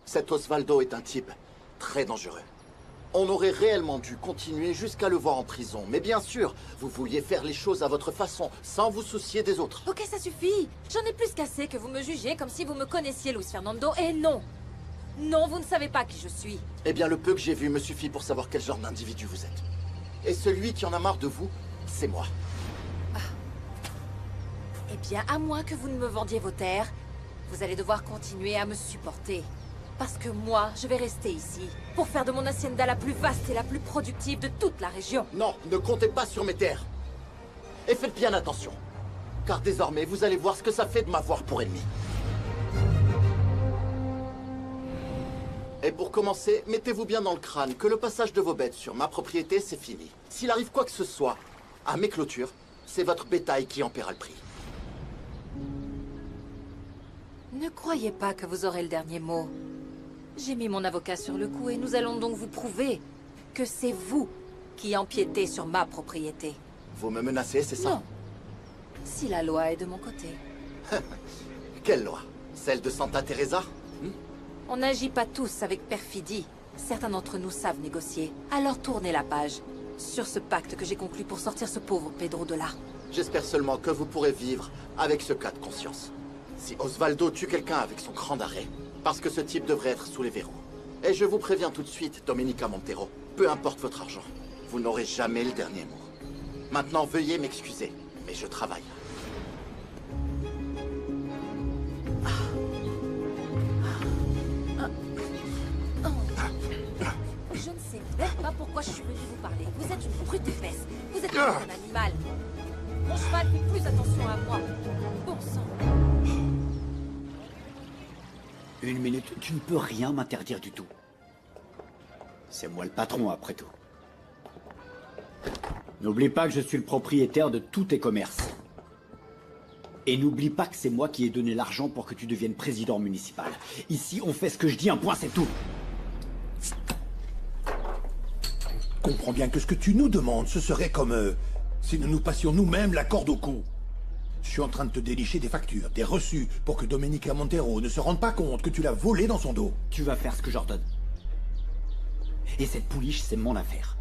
Cet Osvaldo est un type très dangereux. On aurait réellement dû continuer jusqu'à le voir en prison. Mais bien sûr, vous vouliez faire les choses à votre façon, sans vous soucier des autres. Ok, ça suffit. J'en ai plus qu'assez que vous me jugiez comme si vous me connaissiez, Luis Fernando. Et non. Non, vous ne savez pas qui je suis. Eh bien, le peu que j'ai vu me suffit pour savoir quel genre d'individu vous êtes. Et celui qui en a marre de vous, c'est moi. Eh bien, à moins que vous ne me vendiez vos terres, vous allez devoir continuer à me supporter. Parce que moi, je vais rester ici, pour faire de mon hacienda la plus vaste et la plus productive de toute la région. Non, ne comptez pas sur mes terres. Et faites bien attention. Car désormais, vous allez voir ce que ça fait de m'avoir pour ennemi. Et pour commencer, mettez-vous bien dans le crâne que le passage de vos bêtes sur ma propriété, c'est fini. S'il arrive quoi que ce soit à mes clôtures, c'est votre bétail qui en paiera le prix. Ne croyez pas que vous aurez le dernier mot. J'ai mis mon avocat sur le coup et nous allons donc vous prouver que c'est vous qui empiétez sur ma propriété. Vous me menacez, c'est ça? Non. Si la loi est de mon côté. Quelle loi? Celle de Santa Teresa? On n'agit pas tous avec perfidie. Certains d'entre nous savent négocier. Alors tournez la page sur ce pacte que j'ai conclu pour sortir ce pauvre Pedro de là. J'espère seulement que vous pourrez vivre avec ce cas de conscience. Si Osvaldo tue quelqu'un avec son cran d'arrêt, parce que ce type devrait être sous les verrous. Et je vous préviens tout de suite, Domenica Montero, peu importe votre argent, vous n'aurez jamais le dernier mot. Maintenant, veuillez m'excuser, mais je travaille. Je ne sais même pas pourquoi je suis venue vous parler. Vous êtes une brute épaisse. Vous êtes un animal. Mon cheval fait plus attention à moi. Bon sang. Une minute, tu ne peux rien m'interdire du tout. C'est moi le patron, après tout. N'oublie pas que je suis le propriétaire de tous tes commerces. Et n'oublie pas que c'est moi qui ai donné l'argent pour que tu deviennes président municipal. Ici, on fait ce que je dis, un point, c'est tout. Comprends bien que ce que tu nous demandes, ce serait comme si nous nous passions nous-mêmes la corde au cou. Je suis en train de te dénicher des factures, des reçus, pour que Domenica Montero ne se rende pas compte que tu l'as volé dans son dos. Tu vas faire ce que j'ordonne. Et cette pouliche, c'est mon affaire.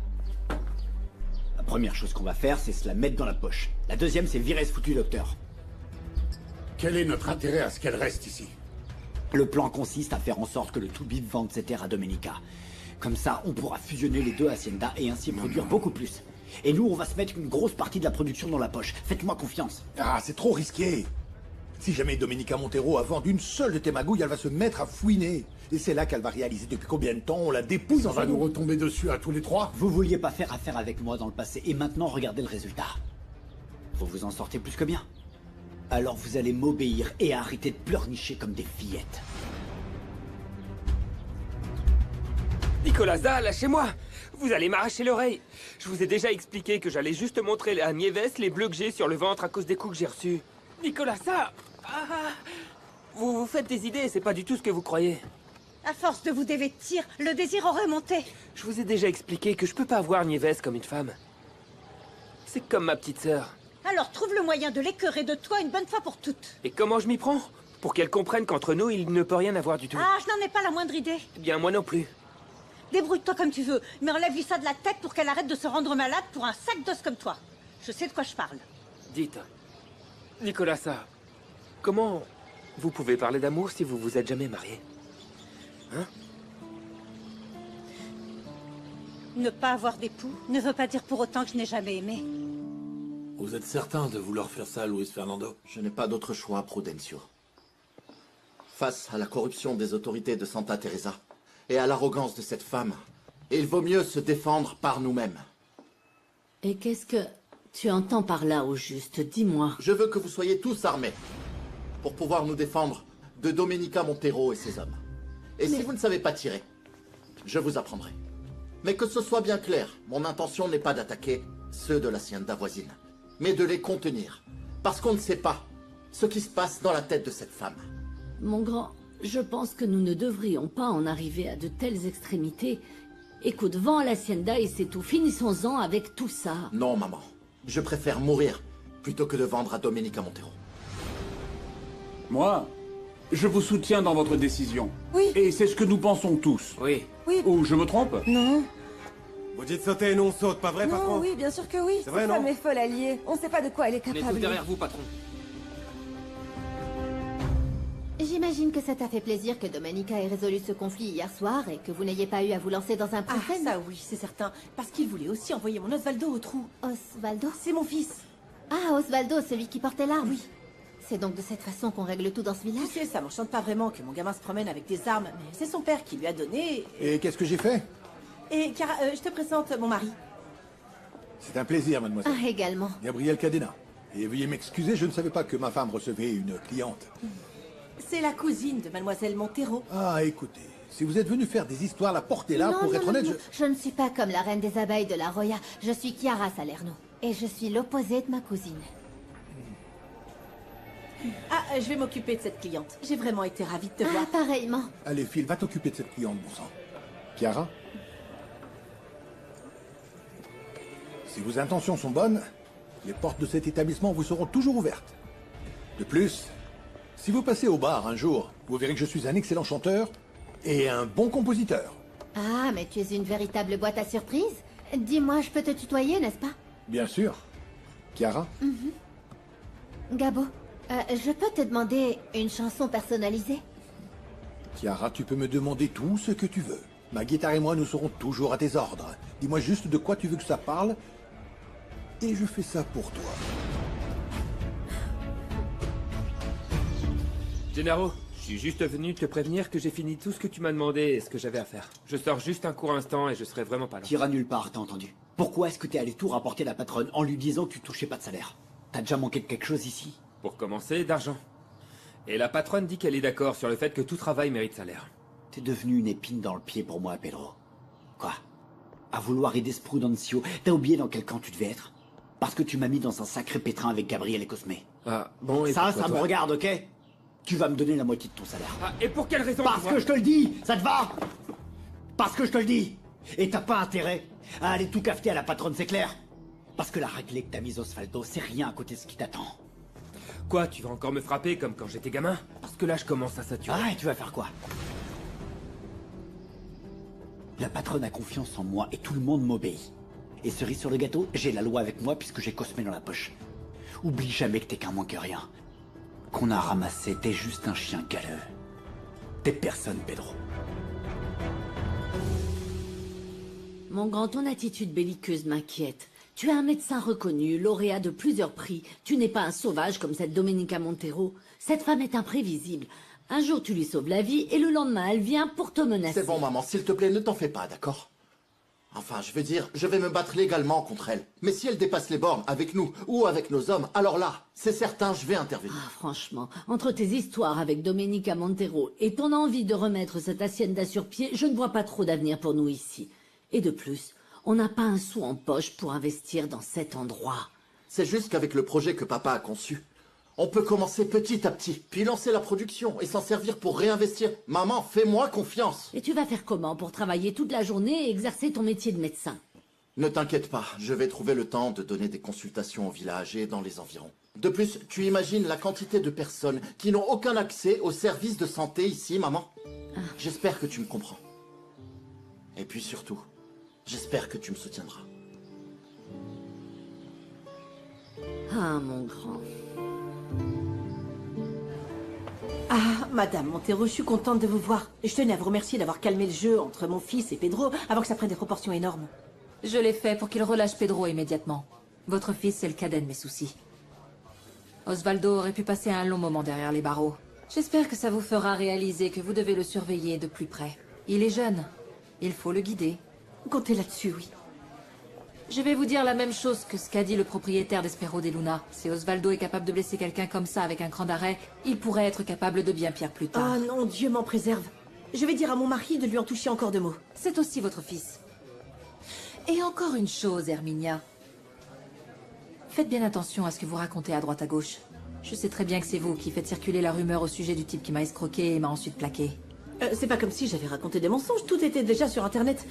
La première chose qu'on va faire, c'est se la mettre dans la poche. La deuxième, c'est virer ce foutu docteur. Quel est notre intérêt à ce qu'elle reste ici? Le plan consiste à faire en sorte que le Toubib vende ses terres à Domenica. Comme ça, on pourra fusionner les deux haciendas et ainsi produire beaucoup plus. Et nous, on va se mettre une grosse partie de la production dans la poche. Faites-moi confiance. Ah, c'est trop risqué. Si jamais Domenica Montero a vendu une seule de tes magouilles, elle va se mettre à fouiner. Et c'est là qu'elle va réaliser depuis combien de temps on la dépouille Ça dans va un nous nous. retomber dessus à tous les trois? Vous vouliez pas faire affaire avec moi dans le passé, et maintenant, regardez le résultat. Vous vous en sortez plus que bien. Alors vous allez m'obéir et arrêter de pleurnicher comme des fillettes. Nicolasa, lâchez-moi! Vous allez m'arracher l'oreille! Je vous ai déjà expliqué que j'allais juste montrer à Nieves les bleus que j'ai sur le ventre à cause des coups que j'ai reçus. Nicolasa! Vous vous faites des idées, c'est pas du tout ce que vous croyez. À force de vous dévêtir, le désir aurait monté. Je vous ai déjà expliqué que je peux pas voir Nieves comme une femme. C'est comme ma petite sœur. Alors trouve le moyen de l'écœurer de toi une bonne fois pour toutes. Et comment je m'y prends? Pour qu'elle comprenne qu'entre nous, il ne peut rien avoir du tout. Ah, je n'en ai pas la moindre idée. Eh bien, moi non plus. Débrouille-toi comme tu veux, mais enlève-lui ça de la tête pour qu'elle arrête de se rendre malade pour un sac d'os comme toi. Je sais de quoi je parle. Dites, Nicolasa, comment vous pouvez parler d'amour si vous vous êtes jamais marié? Hein? Ne pas avoir d'époux ne veut pas dire pour autant que je n'ai jamais aimé. Vous êtes certain de vouloir faire ça, Luis Fernando? Je n'ai pas d'autre choix, Prudencio. Face à la corruption des autorités de Santa Teresa et à l'arrogance de cette femme, il vaut mieux se défendre par nous-mêmes. Et qu'est-ce que tu entends par là, au juste? Dis-moi. Je veux que vous soyez tous armés pour pouvoir nous défendre de Domenica Montero et ses hommes. Et si vous ne savez pas tirer, je vous apprendrai. Mais que ce soit bien clair, mon intention n'est pas d'attaquer ceux de l'hacienda voisine, mais de les contenir. Parce qu'on ne sait pas ce qui se passe dans la tête de cette femme. Mon grand, je pense que nous ne devrions pas en arriver à de telles extrémités. Écoute, vends l'hacienda et c'est tout. Finissons-en avec tout ça. Non, maman. Je préfère mourir plutôt que de vendre à Domenica Montero. Moi, Je vous soutiens dans votre décision. Oui. Et c'est ce que nous pensons tous. Oui. Oui. Ou je me trompe? Non. Vous dites sauter et nous on saute, pas vrai, patron? Non, oui, bien sûr que oui. C'est vrai, Cette non? femme est folle alliée. On sait pas de quoi elle est On est capable. tous derrière vous, patron. J'imagine que ça t'a fait plaisir que Domenica ait résolu ce conflit hier soir et que vous n'ayez pas eu à vous lancer dans un Ah, procès. ça oui, c'est certain. Parce qu'il voulait aussi envoyer mon Osvaldo au trou. Osvaldo? C'est mon fils. Ah, Osvaldo, celui qui portait l'arme. Oui. C'est donc de cette façon qu'on règle tout dans ce village? Tu sais, ça m'enchante pas vraiment que mon gamin se promène avec des armes, mais c'est son père qui lui a donné. Et qu'est-ce que j'ai fait? Et Cara, je te présente mon mari. C'est un plaisir, mademoiselle. Ah, également. Gabriel Cadena. Et veuillez m'excuser, je ne savais pas que ma femme recevait une cliente. C'est la cousine de mademoiselle Montero. Ah, écoutez, si vous êtes venu faire des histoires, la portez là, Non, pour non, être non, honnête, non. Je ne suis pas comme la reine des abeilles de la Roya. Je suis Chiara Salerno. Et je suis l'opposé de ma cousine. Ah, je vais m'occuper de cette cliente. J'ai vraiment été ravie de te Ah, voir. pareillement. Allez, Phil, va t'occuper de cette cliente, bon sang. Chiara? Si vos intentions sont bonnes, les portes de cet établissement vous seront toujours ouvertes. De plus, si vous passez au bar un jour, vous verrez que je suis un excellent chanteur et un bon compositeur. Ah, mais tu es une véritable boîte à surprises. Dis-moi, je peux te tutoyer, n'est-ce pas? Bien sûr. Chiara? Gabo, je peux te demander une chanson personnalisée? Chiara, tu peux me demander tout ce que tu veux. Ma guitare et moi, nous serons toujours à tes ordres. Dis-moi juste de quoi tu veux que ça parle, et je fais ça pour toi. Gennaro, je suis juste venu te prévenir que j'ai fini tout ce que tu m'as demandé et ce que j'avais à faire. Je sors juste un court instant et je serai vraiment pas là. T'iras nulle part, t'as entendu? Pourquoi est-ce que t'es allé tout rapporter à la patronne en lui disant que tu touchais pas de salaire? T'as déjà manqué de quelque chose ici? Pour commencer, d'argent. Et la patronne dit qu'elle est d'accord sur le fait que tout travail mérite salaire. T'es devenu une épine dans le pied pour moi, Pedro. Quoi? À vouloir aider Sprudencio, t'as oublié dans quel camp tu devais être? Parce que tu m'as mis dans un sacré pétrin avec Gabriel et Cosme. Ah, bon, et Ça pourquoi me toi regarde, ok? Tu vas me donner la moitié de ton salaire. Ah, et pour quelle raison Parce que je te le dis, ça te va? Parce que je te le dis. Et t'as pas intérêt à aller tout cafeter à la patronne, c'est clair? Parce que la raclée que t'as mise Osvaldo, c'est rien à côté de ce qui t'attend. Quoi, tu vas encore me frapper comme quand j'étais gamin? Parce que là, je commence à saturer. Ah, et tu vas faire quoi? La patronne a confiance en moi et tout le monde m'obéit. Et cerise sur le gâteau, j'ai la loi avec moi puisque j'ai Cosme dans la poche. Oublie jamais que t'es qu'un moins que rien. Qu'on a ramassé, t'es juste un chien galeux. T'es personne, Pedro. Mon grand, ton attitude belliqueuse m'inquiète. Tu es un médecin reconnu, lauréat de plusieurs prix. Tu n'es pas un sauvage comme cette Domenica Montero. Cette femme est imprévisible. Un jour, tu lui sauves la vie et le lendemain, elle vient pour te menacer. C'est bon, maman, s'il te plaît, ne t'en fais pas, d'accord? Enfin, je veux dire, je vais me battre légalement contre elle. Mais si elle dépasse les bornes avec nous ou avec nos hommes, alors là, c'est certain, je vais intervenir. Ah, franchement, entre tes histoires avec Domenica Montero et ton envie de remettre cette hacienda sur pied, je ne vois pas trop d'avenir pour nous ici. Et de plus, on n'a pas un sou en poche pour investir dans cet endroit. C'est juste qu'avec le projet que papa a conçu, on peut commencer petit à petit, puis lancer la production et s'en servir pour réinvestir. Maman, fais-moi confiance. Et tu vas faire comment pour travailler toute la journée et exercer ton métier de médecin? Ne t'inquiète pas, je vais trouver le temps de donner des consultations au village et dans les environs. De plus, tu imagines la quantité de personnes qui n'ont aucun accès aux services de santé ici, maman? J'espère que tu me comprends. Et puis surtout, j'espère que tu me soutiendras. Ah, mon grand. Ah, Madame Montero, je suis contente de vous voir. Je tenais à vous remercier d'avoir calmé le jeu entre mon fils et Pedro avant que ça prenne des proportions énormes. Je l'ai fait pour qu'il relâche Pedro immédiatement. Votre fils, c'est le cadet de mes soucis. Osvaldo aurait pu passer un long moment derrière les barreaux. J'espère que ça vous fera réaliser que vous devez le surveiller de plus près. Il est jeune. Il faut le guider. Comptez là-dessus, oui. Je vais vous dire la même chose que ce qu'a dit le propriétaire d'Espero de Luna. Si Osvaldo est capable de blesser quelqu'un comme ça avec un cran d'arrêt, il pourrait être capable de bien pire plus tard. Ah non, Dieu m'en préserve. Je vais dire à mon mari de lui en toucher encore 2 mots. C'est aussi votre fils. Et encore une chose, Herminia. Faites bien attention à ce que vous racontez à droite à gauche. Je sais très bien que c'est vous qui faites circuler la rumeur au sujet du type qui m'a escroqué et m'a ensuite plaqué. C'est pas comme si j'avais raconté des mensonges, tout était déjà sur Internet.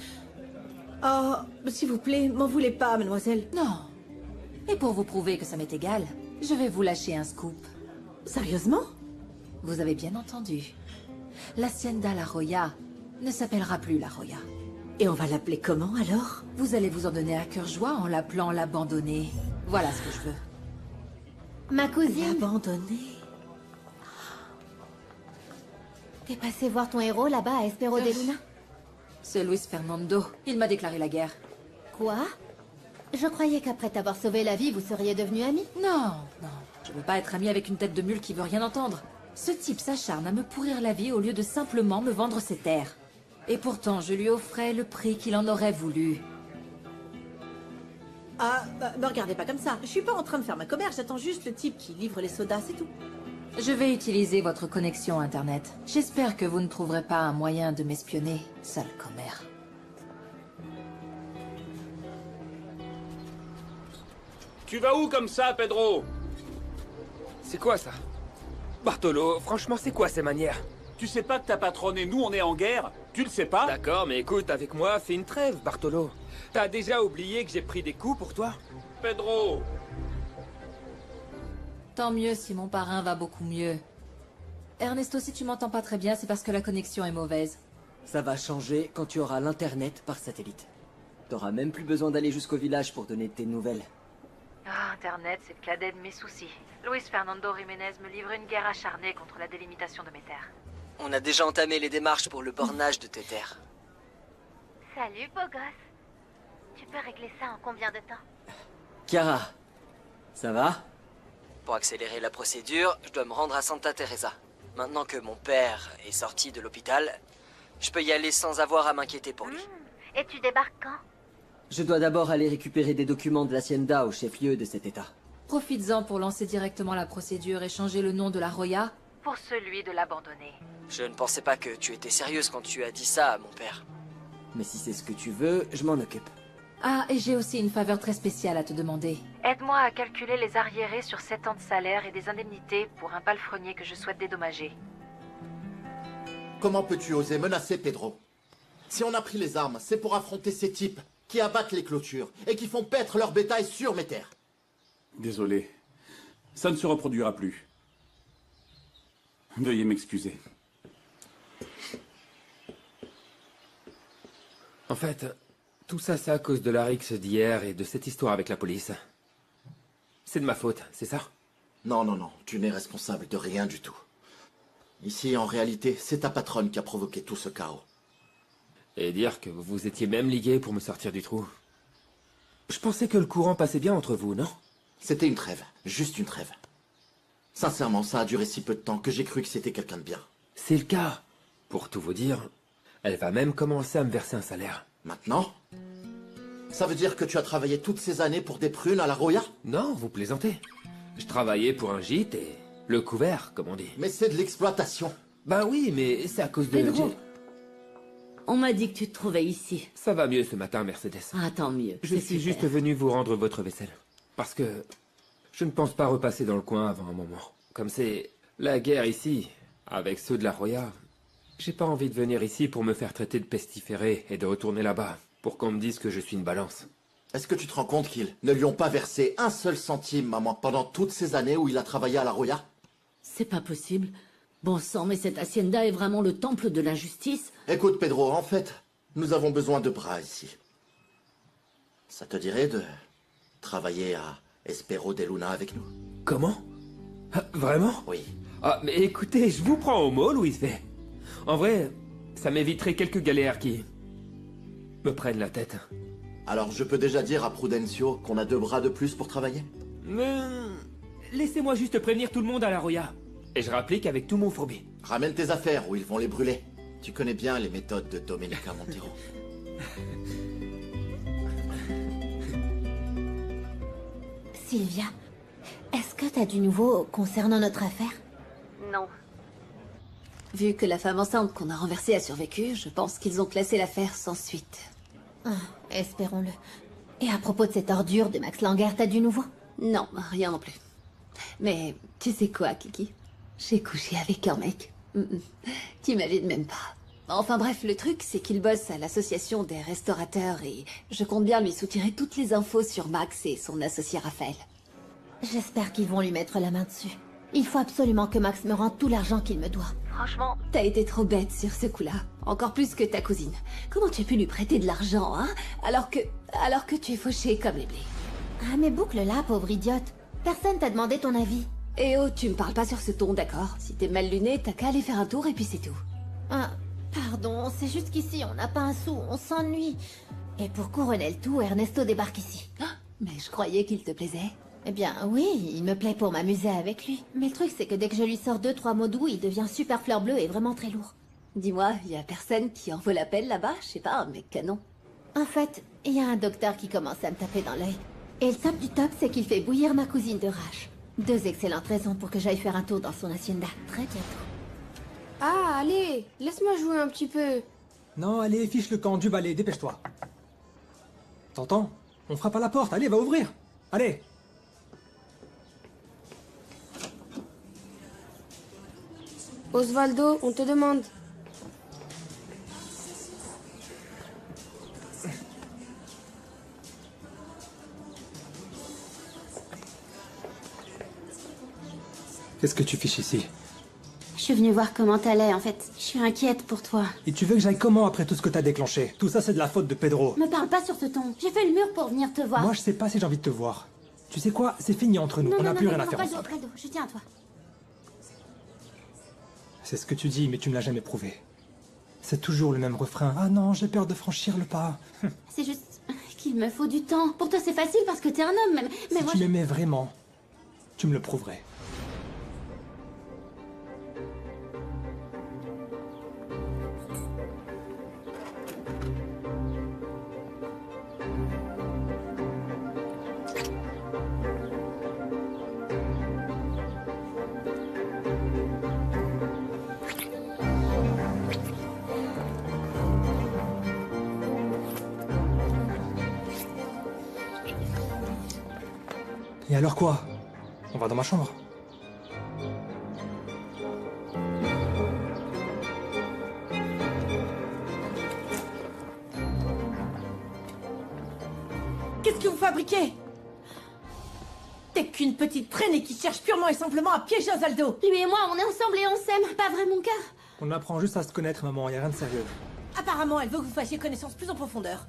Oh, s'il vous plaît, m'en voulez pas, mademoiselle. Non. Et pour vous prouver que ça m'est égal, je vais vous lâcher un scoop. Sérieusement? Vous avez bien entendu. L'Hacienda La Roya ne s'appellera plus La Roya. Et on va l'appeler comment, alors? Vous allez vous en donner à cœur joie en l'appelant l'Abandonnée. Voilà ce que je veux. Ma cousine... L'Abandonnée. T'es passé voir ton héros là-bas à Espero de Luna? Ce Luis Fernando, il m'a déclaré la guerre. Quoi? Je croyais qu'après t'avoir sauvé la vie, vous seriez devenus amis. Non, non. Je veux pas être amie avec une tête de mule qui veut rien entendre. Ce type s'acharne à me pourrir la vie au lieu de simplement me vendre ses terres. Et pourtant, je lui offrais le prix qu'il en aurait voulu. Ah, me regardez pas comme ça. Je suis pas en train de faire ma commère, j'attends juste le type qui livre les sodas, c'est tout. Je vais utiliser votre connexion Internet. J'espère que vous ne trouverez pas un moyen de m'espionner, sale commère. Tu vas où comme ça, Pedro? C'est quoi ça? Bartolo, franchement, c'est quoi ces manières? Tu sais pas que ta patronne et nous, on est en guerre? Tu le sais pas? D'accord, mais écoute, avec moi, fais une trêve, Bartolo. T'as déjà oublié que j'ai pris des coups pour toi? Pedro! Tant mieux si mon parrain va beaucoup mieux. Ernesto, si tu m'entends pas très bien, c'est parce que la connexion est mauvaise. Ça va changer quand tu auras l'internet par satellite. T'auras même plus besoin d'aller jusqu'au village pour donner tes nouvelles. Ah, Internet, c'est le cadet de mes soucis. Luis Fernando Jiménez me livre une guerre acharnée contre la délimitation de mes terres. On a déjà entamé les démarches pour le bornage de tes terres. Salut, beau gosse. Tu peux régler ça en combien de temps? Chiara, ça va? Pour accélérer la procédure, je dois me rendre à Santa Teresa. Maintenant que mon père est sorti de l'hôpital, je peux y aller sans avoir à m'inquiéter pour lui. Et tu débarques quand? Je dois d'abord aller récupérer des documents de l'Hacienda au chef-lieu de cet état. Profites-en pour lancer directement la procédure et changer le nom de la Roya pour celui de l'Abandonnée. Je ne pensais pas que tu étais sérieuse quand tu as dit ça à mon père. Mais si c'est ce que tu veux, je m'en occupe. Ah, et j'ai aussi une faveur très spéciale à te demander. Aide-moi à calculer les arriérés sur 7 ans de salaire et des indemnités pour un palefrenier que je souhaite dédommager. Comment peux-tu oser menacer Pedro? Si on a pris les armes, c'est pour affronter ces types qui abattent les clôtures et qui font paître leur bétail sur mes terres. Désolé. Ça ne se reproduira plus. Veuillez m'excuser. En fait, tout ça, c'est à cause de la rixe d'hier et de cette histoire avec la police. C'est de ma faute, c'est ça? Non, non, non, tu n'es responsable de rien du tout. Ici, en réalité, c'est ta patronne qui a provoqué tout ce chaos. Et dire que vous vous étiez même ligués pour me sortir du trou. Je pensais que le courant passait bien entre vous, non? C'était une trêve, juste une trêve. Sincèrement, ça a duré si peu de temps que j'ai cru que c'était quelqu'un de bien. C'est le cas. Pour tout vous dire, elle va même commencer à me verser un salaire. Maintenant? Ça veut dire que tu as travaillé toutes ces années pour des prunes à la Roya? Non, vous plaisantez. Je travaillais pour un gîte et le couvert, comme on dit. Mais c'est de l'exploitation. Ben oui, mais c'est à cause de... Pedro, on m'a dit que tu te trouvais ici. Ça va mieux ce matin, Mercedes. Ah, tant mieux. Je suis juste venu vous rendre votre vaisselle. Parce que je ne pense pas repasser dans le coin avant un moment. Comme c'est la guerre ici, avec ceux de la Roya, j'ai pas envie de venir ici pour me faire traiter de pestiféré et de retourner là-bas, pour qu'on me dise que je suis une balance. Est-ce que tu te rends compte qu'ils ne lui ont pas versé un seul centime, maman, pendant toutes ces années où il a travaillé à la Roya? C'est pas possible. Bon sang, mais cette hacienda est vraiment le temple de l'injustice. Écoute, Pedro, en fait, nous avons besoin de bras ici. Ça te dirait de travailler à Espero de Luna avec nous? Comment? Ah, vraiment? Oui. Ah, mais écoutez, je vous prends au mot, Louis. En vrai, ça m'éviterait quelques galères qui me prennent la tête. Alors je peux déjà dire à Prudencio qu'on a 2 bras de plus pour travailler? Laissez-moi juste prévenir tout le monde à la Roya. Et je rapplique avec tout mon fourbi. Ramène tes affaires ou ils vont les brûler. Tu connais bien les méthodes de Domenica Montero. Sylvia, est-ce que t'as du nouveau concernant notre affaire? Non. Vu que la femme enceinte qu'on a renversée a survécu, je pense qu'ils ont classé l'affaire sans suite. Ah, espérons-le. Et à propos de cette ordure de Max Langer, t'as du nouveau? Non, rien non plus. Mais tu sais quoi, Kiki? J'ai couché avec un mec. T'imagines même pas. Enfin bref, le truc, c'est qu'il bosse à l'association des restaurateurs et je compte bien lui soutirer toutes les infos sur Max et son associé Raphaël. J'espère qu'ils vont lui mettre la main dessus. Il faut absolument que Max me rende tout l'argent qu'il me doit. Franchement, t'as été trop bête sur ce coup-là. Encore plus que ta cousine. Comment tu as pu lui prêter de l'argent, hein alors que tu es fauché comme les blés. Ah, mais boucle-la, pauvre idiote. Personne t'a demandé ton avis. Eh oh, tu me parles pas sur ce ton, d'accord? Si t'es mal luné, t'as qu'à aller faire un tour et puis c'est tout. Ah, pardon, c'est juste qu'ici, on n'a pas un sou, on s'ennuie. Et pour couronner le tout, Ernesto débarque ici. Mais je croyais qu'il te plaisait. Eh bien, oui, il me plaît pour m'amuser avec lui. Mais le truc, c'est que dès que je lui sors 2-3 mots doux, il devient super fleur bleue et vraiment très lourd. Dis-moi, y a personne qui en vaut la peine là-bas? Je sais pas, un mec canon. En fait, il y a un docteur qui commence à me taper dans l'œil. Et le top du top, c'est qu'il fait bouillir ma cousine de rage. 2 excellentes raisons pour que j'aille faire un tour dans son hacienda très bientôt. Ah, allez, laisse-moi jouer un petit peu. Non, allez, fiche le camp du balai, dépêche-toi. T'entends? On frappe à la porte, allez, va ouvrir. Allez. Osvaldo, on te demande. Qu'est-ce que tu fiches ici? Je suis venue voir comment t'allais, en fait. Je suis inquiète pour toi. Et tu veux que j'aille comment après tout ce que t'as déclenché? Tout ça, c'est de la faute de Pedro. Me parle pas sur ce ton. J'ai fait le mur pour venir te voir. Moi, je sais pas si j'ai envie de te voir. Tu sais quoi? C'est fini entre nous. On n'a plus rien à faire ensemble. Alfredo, je tiens à toi. C'est ce que tu dis, mais tu me l'as jamais prouvé. C'est toujours le même refrain. Ah non, j'ai peur de franchir le pas. C'est juste qu'il me faut du temps. Pour toi, c'est facile parce que t'es un homme, mais Si moi... tu m'aimais vraiment, tu me le prouverais. Et alors quoi? On va dans ma chambre. Qu'est-ce que vous fabriquez? T'es qu'une petite traînée qui cherche purement et simplement à piéger Osvaldo. Lui et moi, on est ensemble et on s'aime. Pas vrai, mon cœur? On apprend juste à se connaître, maman, y a rien de sérieux. Apparemment, elle veut que vous fassiez connaissance plus en profondeur.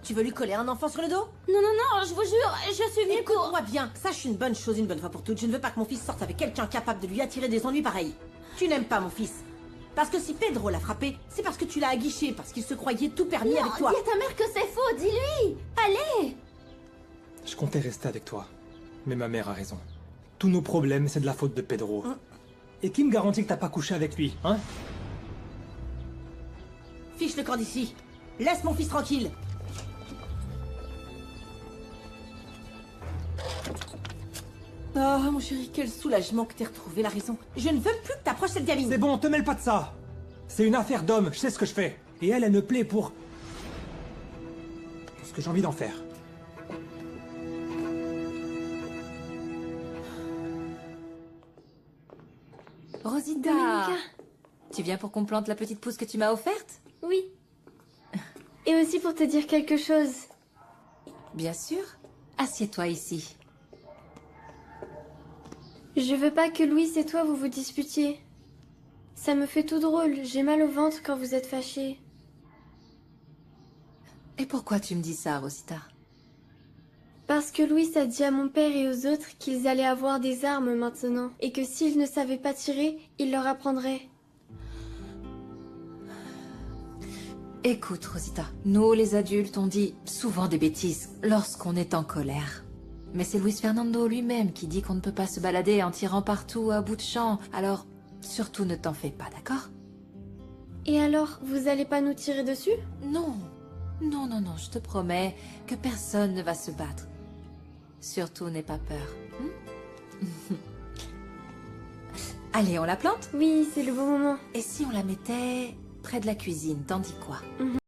Tu veux lui coller un enfant sur le dos? Non, non, non, je vous jure, je suis venue pour... Écoute-moi bien, sache une bonne chose une bonne fois pour toutes. Je ne veux pas que mon fils sorte avec quelqu'un capable de lui attirer des ennuis pareils. Tu n'aimes pas mon fils. Parce que si Pedro l'a frappé, c'est parce que tu l'as aguiché, parce qu'il se croyait tout permis Non, avec toi. dis à ta mère que c'est faux, dis-lui. Allez. Je comptais rester avec toi. Mais ma mère a raison. Tous nos problèmes, c'est de la faute de Pedro. Et qui me garantit que t'as pas couché avec lui, hein? Fiche le camp d'ici. Laisse mon fils tranquille. Oh, mon chéri, quel soulagement que t'aies retrouvé la raison. Je ne veux plus que t'approches cette gamine. C'est bon, te mêle pas de ça. C'est une affaire d'homme, je sais ce que je fais. Et elle me plaît pour ce que j'ai envie d'en faire. Rosita, Domenica. tu viens pour qu'on plante la petite pousse que tu m'as offerte? Oui. Et aussi pour te dire quelque chose. Bien sûr. Assieds-toi ici. Je veux pas que Louis et toi vous vous disputiez. Ça me fait tout drôle, j'ai mal au ventre quand vous êtes fâchés. Et pourquoi tu me dis ça, Rosita? Parce que Louis a dit à mon père et aux autres qu'ils allaient avoir des armes maintenant, et que s'ils ne savaient pas tirer, il leur apprendrait. Écoute, Rosita, nous les adultes, on dit souvent des bêtises lorsqu'on est en colère. Mais c'est Luis Fernando lui-même qui dit qu'on ne peut pas se balader en tirant partout à bout de champ. Alors, surtout ne t'en fais pas, d'accord? Et alors, vous allez pas nous tirer dessus? Non. Non, non, non, je te promets que personne ne va se battre. Surtout, n'aie pas peur. Allez, on la plante? Oui, c'est le bon moment. Et si on la mettait près de la cuisine, t'en dis quoi?